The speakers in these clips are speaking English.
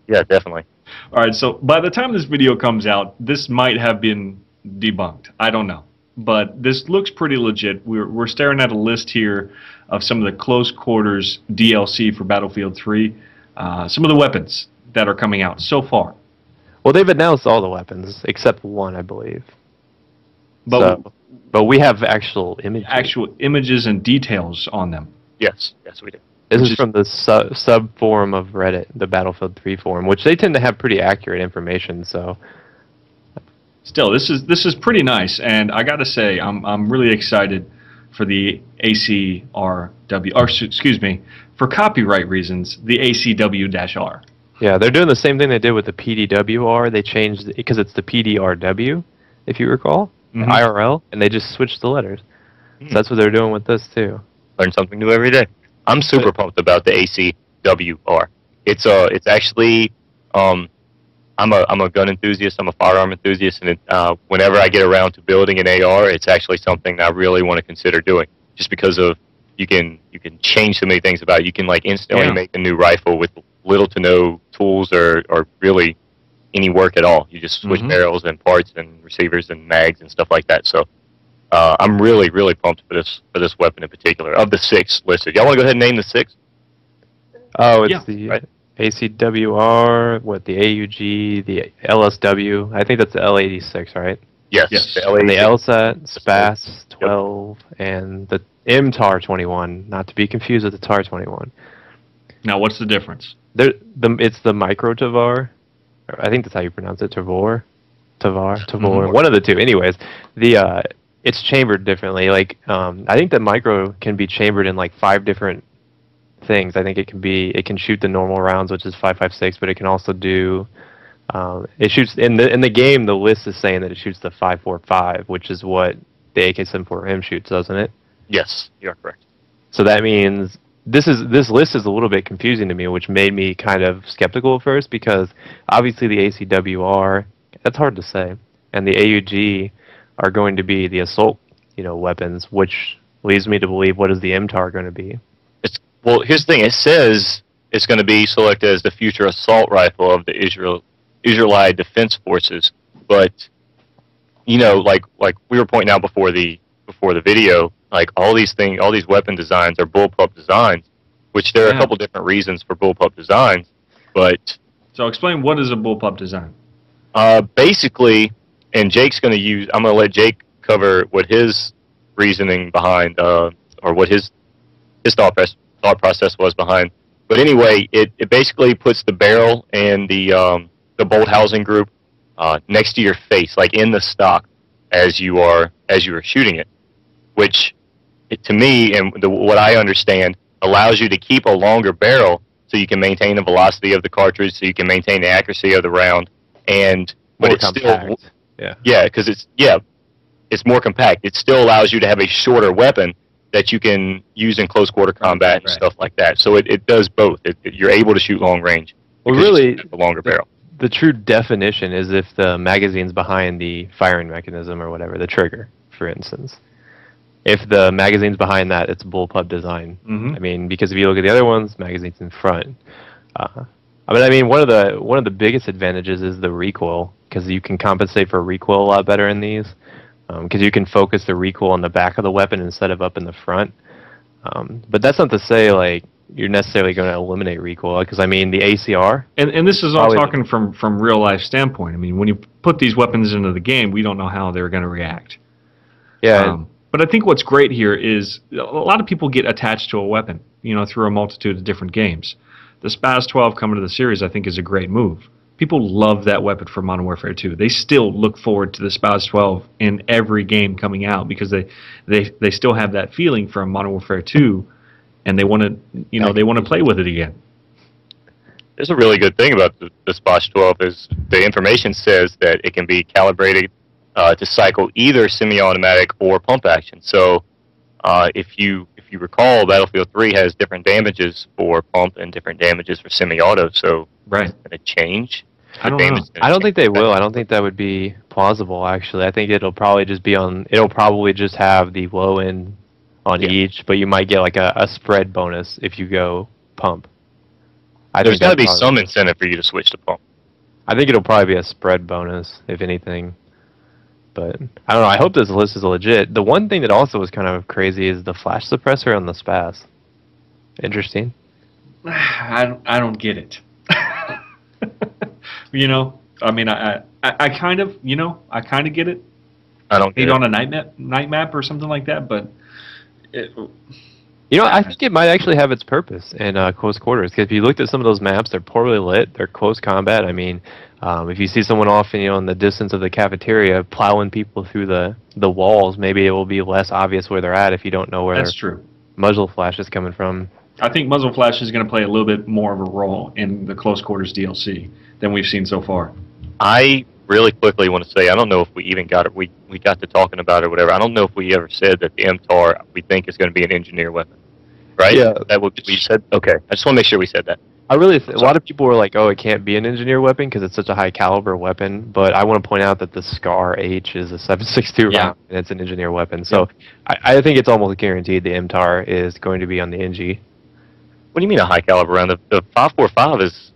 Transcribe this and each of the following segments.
Yeah, definitely. All right, so by the time this video comes out, this might have been debunked. I don't know. But this looks pretty legit. We're staring at a list here of some of the close quarters DLC for Battlefield 3. Some of the weapons that are coming out so far. Well, they've announced all the weapons except one, I believe. But But we have actual images. actual images and details on them. Yes, we do. This is from the sub forum of Reddit, the Battlefield 3 forum, which they tend to have pretty accurate information. So, still, this is pretty nice, and I got to say, I'm really excited for the ACRW, or excuse me, for copyright reasons, the ACW-R. yeah, they're doing the same thing they did with the PDWR. They changed because it's the PDRW, if you recall, IRL, and they just switched the letters. So that's what they're doing with this too. Learn something new every day. I'm super pumped about the ACWR. It's actually I'm a gun enthusiast. I'm a firearm enthusiast, and whenever I get around to building an AR, it's actually something that I really want to consider doing. Just because of you can change so many things about it. You can like instantly make a new rifle with little to no tools or really any work at all. You just switch barrels and parts and receivers and mags and stuff like that. So I'm really pumped for this weapon in particular. Of the 6 listed, y'all want to go ahead and name the 6? Oh, it's the ACWR, the AUG, the LSW. I think that's the L86, right? Yes. The LSAT, SPAS 12, and the MTAR 21. Not to be confused with the TAR 21. Now, what's the difference? It's the micro Tavar. I think that's how you pronounce it. Tavar. One of the two. Anyways, it's chambered differently. Like I think the micro can be chambered in like 5 different things. I think it can shoot the normal rounds, which is 5.56, but it can also do it shoots in the game. The list is saying that it shoots the 5.45, which is what the AK-74M shoots, doesn't it? Yes, you are correct. So that means this list is a little bit confusing to me, which made me kind of skeptical at first, because obviously the ACWR, that's hard to say, and the AUG are going to be the assault, weapons, which leads me to believe, what is the MTAR going to be? Well, here's the thing. It says it's going to be selected as the future assault rifle of the Israelite Defense Forces, but like we were pointing out before the video, like all these weapon designs are bullpup designs, which there are a couple different reasons for bullpup designs, but so explain, what is a bullpup design? Basically, and I'm going to let Jake cover what his reasoning behind, or what his thought process was behind. But anyway, it basically puts the barrel and the bolt housing group next to your face, like in the stock, as you are shooting it, which to me, and what I understand, allows you to keep a longer barrel so you can maintain the velocity of the cartridge, so you can maintain the accuracy of the round, but it's compact. still because it's more compact. It still allows you to have a shorter weapon that you can use in close quarter combat and stuff like that. So it does both. You're able to shoot long range. Well, really, the longer barrel. The true definition is if the magazine's behind the firing mechanism or whatever, the trigger, for instance. If the magazine's behind that, it's bullpup design. I mean, because if you look at the other ones, magazine's in front. One of the biggest advantages is the recoil, because you can compensate for recoil a lot better in these, because you can focus the recoil on the back of the weapon instead of up in the front. But that's not to say like you're necessarily going to eliminate recoil, because the ACR. And this is all talking from real life standpoint. I mean, when you put these weapons into the game, we don't know how they're going to react. Yeah. But I think what's great here is a lot of people get attached to a weapon, through a multitude of different games. The SPAS 12 coming to the series, I think, is a great move. People love that weapon for Modern Warfare 2. They still look forward to the SPAS 12 in every game coming out, because they still have that feeling from Modern Warfare 2, and they want to they want to play with it again. There's a really good thing about the SPAS 12 is the information says that it can be calibrated to cycle either semi-automatic or pump action. So if you recall, Battlefield 3 has different damages for pump and different damages for semi-auto. So right, it's going to change. I don't know. I don't think they will. I don't think that would be plausible. Actually, I think it'll probably just be on. It'll probably just have the low end on each, but you might get like a spread bonus if you go pump. There's got to be some incentive for you to switch to pump. I think it'll probably be a spread bonus, if anything. But I don't know. I hope this list is legit. The one thing that also was kind of crazy is the flash suppressor on the Spaz. Interesting. I don't get it. You know, I mean, I kind of, you know, I kind of get it. I don't get it on a night map or something like that, but you know, I think it might actually have its purpose in close quarters. Because if you looked at some of those maps, they're poorly lit. They're close combat. I mean, if you see someone off, you know, in the distance of the cafeteria plowing people through the walls, maybe it will be less obvious where they're at if you don't know where. That's true. Muzzle flash is coming from. I think muzzle flash is going to play a little bit more of a role in the close quarters DLC than we've seen so far. I really quickly want to say, I don't know if we even got it. We got to talking about it or whatever. I don't know if we ever said that the MTAR we think is going to be an engineer weapon. Right? Yeah. That what we said? Okay. I just want to make sure we said that. A lot of people were like, oh, it can't be an engineer weapon because it's such a high caliber weapon. But I want to point out that the Scar H is a 7.62 round and it's an engineer weapon. So I think it's almost guaranteed the MTAR is going to be on the NG. What do you mean a high caliber round? The 5.45 is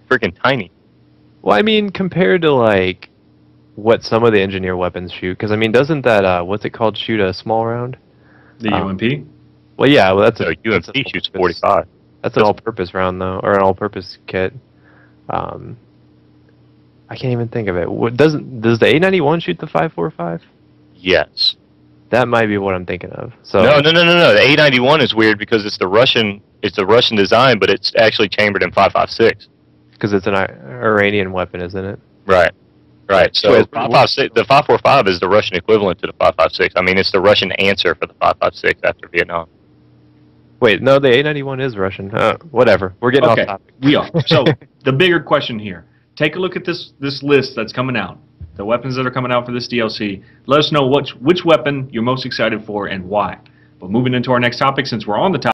freaking tiny. Well, I mean, compared to like what some of the engineer weapons shoot, because I mean, doesn't that what's it called shoot a small round? The UMP. Well, yeah, well that's UMP shoots 45. That's an all-purpose round though, or an all-purpose kit. I can't even think of it. Does the 891 shoot the 5.45? Yes. That might be what I'm thinking of. So No. The 891 is weird because it's the Russian design, but it's actually chambered in 5.56. Because it's an Iranian weapon, isn't it? Right. So the 5.45 is the Russian equivalent to the 5.56. I mean, it's the Russian answer for the 5.56 after Vietnam. Wait, no, the 891 is Russian. Whatever. We're getting off topic. We are. So the bigger question here: take a look at this list that's coming out. The weapons that are coming out for this DLC. Let us know which weapon you're most excited for and why. But moving into our next topic, since we're on the topic.